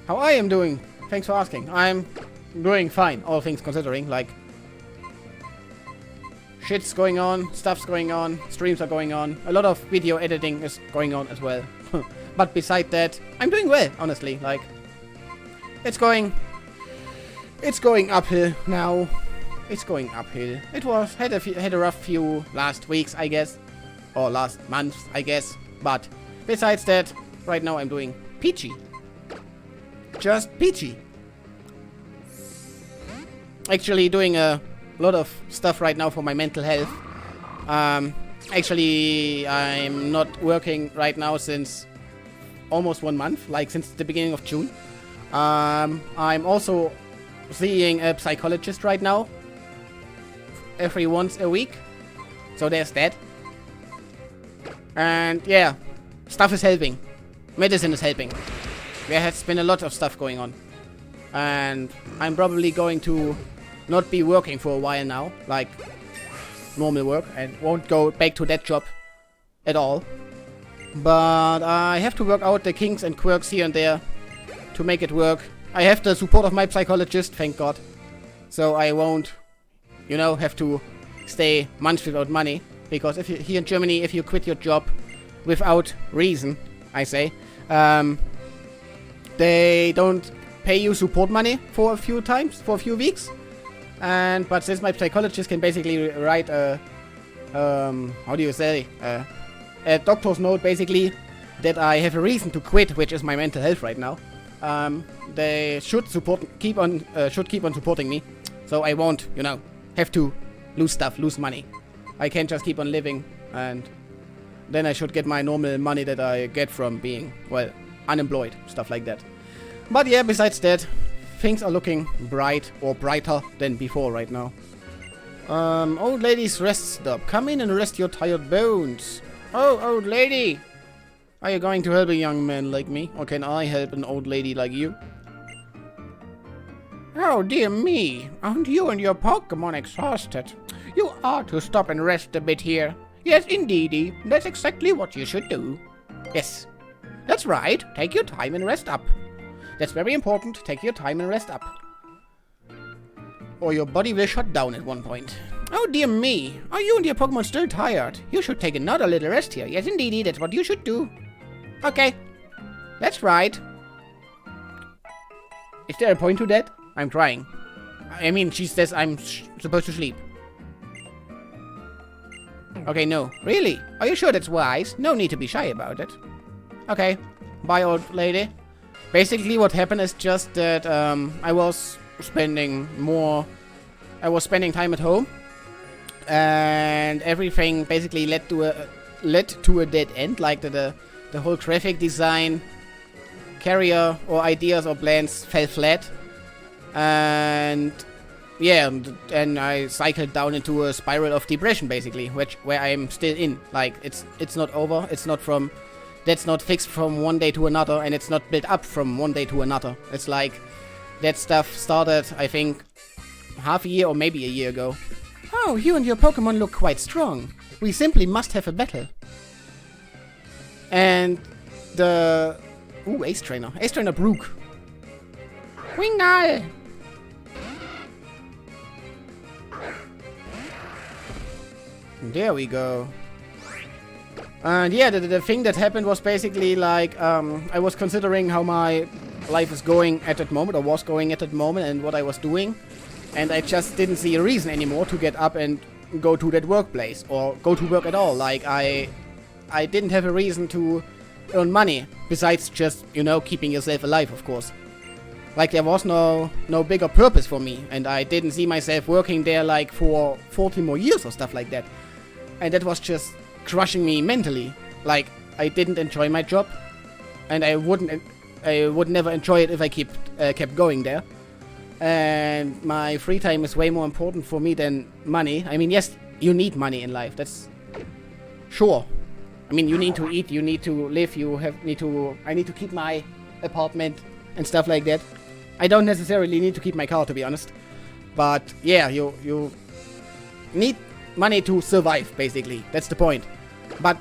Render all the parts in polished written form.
how I am doing. Thanks for asking. I'm doing fine, all things considering. Like, shit's going on, stuff's going on, streams are going on. A lot of video editing is going on as well. But beside that, I'm doing well, honestly. Like, it's going uphill now. It's going uphill. It had a rough few last weeks, I guess. Or last months, I guess. But besides that, right now I'm doing peachy. Just peachy. Actually doing a lot of stuff right now for my mental health. Actually, I'm not working right now since almost 1 month, like since the beginning of June. I'm also seeing a psychologist right now, every once a week. So there's that. And yeah, stuff is helping. Medicine is helping. There has been a lot of stuff going on. And I'm probably going to not be working for a while now, like normal work, and won't go back to that job at all. But I have to work out the kinks and quirks here and there to make it work. I have the support of my psychologist, thank God. So I won't, you know, have to stay months without money. Because if you, here in Germany, if you quit your job without reason, I say, they don't pay you support money for a few times, for a few weeks. But since my psychologist can basically write a, how do you say, a doctor's note basically, that I have a reason to quit, which is my mental health right now, they should keep on supporting me. So I won't, you know, have to lose money. I can't just keep on living, and then I should get my normal money that I get from being, well, unemployed, stuff like that. But yeah, besides that, things are looking bright, or brighter than before right now. Old lady's rest stop. Come in and rest your tired bones. Oh, old lady! Are you going to help a young man like me, or can I help an old lady like you? Oh, dear me. Aren't you and your Pokémon exhausted? You ought to stop and rest a bit here. Yes, indeedy. That's exactly what you should do. Yes. That's right. Take your time and rest up. That's very important. Take your time and rest up. Or your body will shut down at one point. Oh, dear me. Are you and your Pokémon still tired? You should take another little rest here. Yes, indeedy. That's what you should do. Okay. That's right. Is there a point to that? I'm trying. I mean, she says I'm supposed to sleep. Okay, no. Really? Are you sure that's wise? No need to be shy about it. Okay. Bye, old lady. Basically, what happened is just that I was spending time at home. And everything basically led to a dead end. Like the whole graphic design, carrier, or ideas or plans fell flat. And yeah, and I cycled down into a spiral of depression, basically, where I'm still in. Like, it's not over. That's not fixed from one day to another, and it's not built up from one day to another. It's like that stuff started, I think, half a year or maybe a year ago. Oh, you and your Pokémon look quite strong. We simply must have a battle. And the Ace Trainer Brook. Wingal! There we go. And yeah, the thing that happened was basically like, I was considering how my life is going at that moment, or was going at that moment, and what I was doing. And I just didn't see a reason anymore to get up and go to that workplace, or go to work at all. Like, I didn't have a reason to earn money, besides just, you know, keeping yourself alive, of course. Like, there was no bigger purpose for me, and I didn't see myself working there, like, for 40 more years or stuff like that. And that was just crushing me mentally. Like, I didn't enjoy my job, and I would never enjoy it if I kept going there. And my free time is way more important for me than money. I mean, yes, you need money in life. That's sure. I mean, you need to eat, you need to live, I need to keep my apartment and stuff like that. I don't necessarily need to keep my car, to be honest. But yeah, you need money to survive, basically. That's the point. But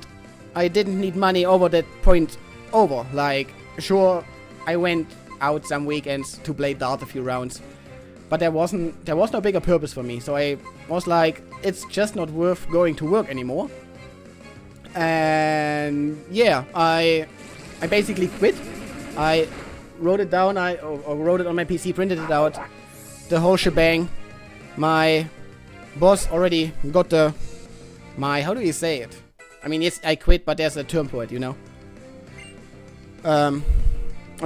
I didn't need money over that point over. Like, sure, I went out some weekends to play dart a few rounds. But there was no bigger purpose for me. So I was like, it's just not worth going to work anymore. And yeah, I basically quit. I wrote it down, or wrote it on my PC, printed it out, the whole shebang. My boss already got how do you say it? I mean, yes, I quit, but there's a term for it, you know.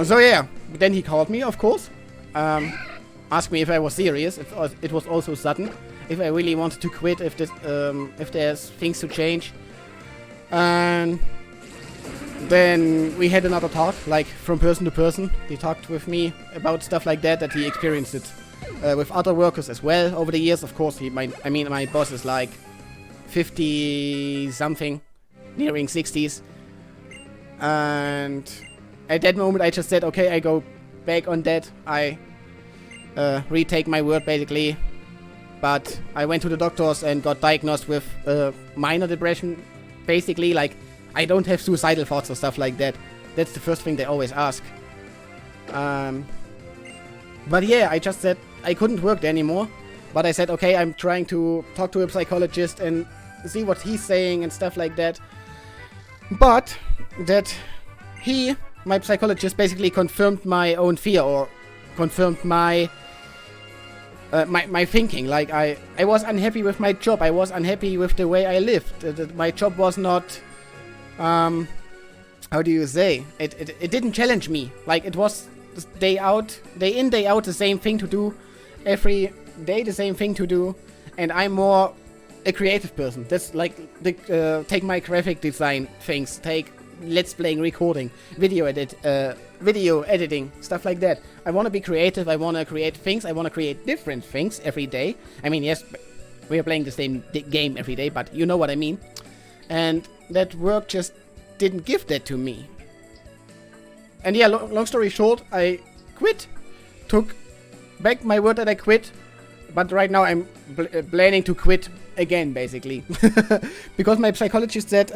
So yeah, then he called me, of course. Asked me if I was serious. It was also sudden. If I really wanted to quit, if there's things to change. And then we had another talk, like from person to person. He talked with me about stuff like that he experienced it with other workers as well over the years. Of course, my boss is like 50 something, nearing 60s. And at that moment, I just said, okay, I go back on that. I retake my word basically. But I went to the doctors and got diagnosed with minor depression. Basically, like, I don't have suicidal thoughts or stuff like that. That's the first thing they always ask. But yeah, I just said I couldn't work there anymore. But I said, okay, I'm trying to talk to a psychologist and see what he's saying and stuff like that. But that my psychologist, basically confirmed my own fear, or confirmed my thinking. Like, I was unhappy with my job. I was unhappy with the way I lived. My job was not, how do you say? It didn't challenge me. Like, it was day in, day out, the same thing to do. Every day, the same thing to do. And I'm more a creative person. That's like, take my graphic design things, take let's playing, recording, video editing, stuff like that. I want to be creative. I want to create things. I want to create different things every day. I mean, yes, we are playing the same game every day, but you know what I mean. And that work just didn't give that to me. And yeah, long story short, I quit. Took back my word that I quit. But right now I'm planning to quit again, basically. Because my psychologist said,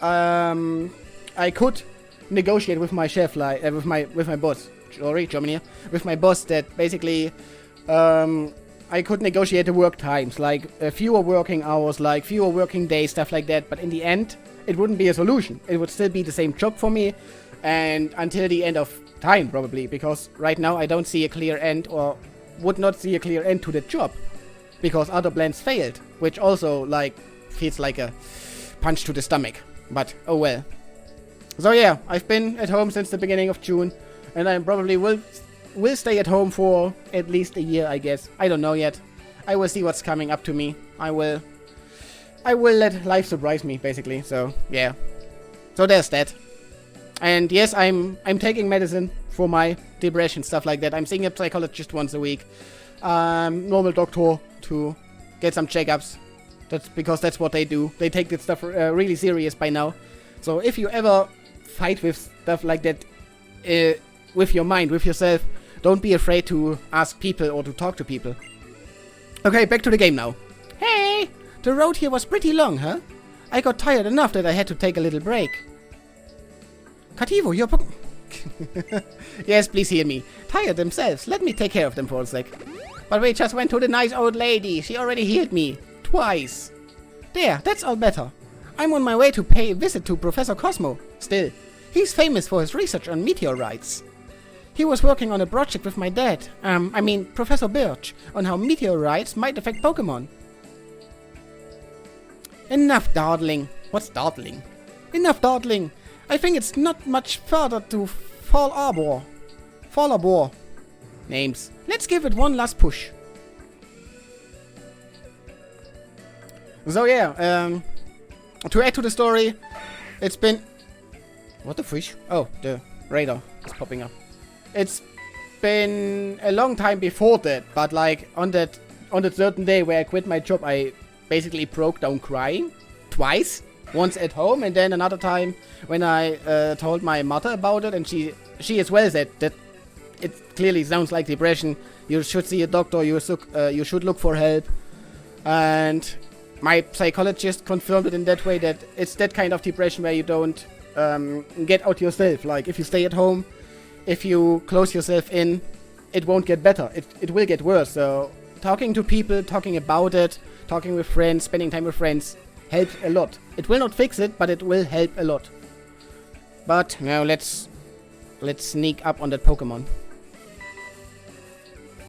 I could negotiate with my chef, like with my boss. Sorry, Germany. With my boss, that basically I could negotiate the work times, like fewer working hours, like fewer working days, stuff like that. But in the end, it wouldn't be a solution. It would still be the same job for me, and until the end of time probably. Because right now I don't see a clear end, or would not see a clear end to the job, because other plans failed, which also like feels like a punch to the stomach. But oh well. So yeah, I've been at home since the beginning of June, and I probably will stay at home for at least a year, I guess. I don't know yet. I will see what's coming up to me. I will let life surprise me, basically. So yeah. So there's that. And yes, I'm taking medicine for my depression, stuff like that. I'm seeing a psychologist once a week. Normal doctor to get some checkups. That's because that's what they do. They take this stuff really serious by now. So if you ever fight with stuff like that, with your mind, with yourself, don't be afraid to ask people or to talk to people. Okay, back to the game now. Hey! The road here was pretty long, huh? I got tired enough that I had to take a little break. Kativo, you're... Yes, please hear me. Tired themselves. Let me take care of them for a sec. But we just went to the nice old lady. She already healed me. Twice. There, that's all better. I'm on my way to pay a visit to Professor Cosmo. Still, he's famous for his research on meteorites. He was working on a project with my dad, Professor Birch, on how meteorites might affect Pokémon. Enough dawdling. What's dawdling? Enough dawdling. I think it's not much further to Fall Arbor. Names. Let's give it one last push. So yeah, to add to the story, it's been... What the fish? Oh, the radar is popping up. It's been a long time before that, but like on that certain day where I quit my job, I basically broke down crying twice. Once at home, and then another time when I told my mother about it, and she as well said that it clearly sounds like depression. You should see a doctor. You should look for help. And my psychologist confirmed it in that way, that it's that kind of depression where you don't get out yourself. Like if you stay at home, if you close yourself in, it won't get better. It will get worse. So talking to people, talking about it, talking with friends, spending time with friends helps a lot. It will not fix it, but it will help a lot. But now let's sneak up on that Pokemon.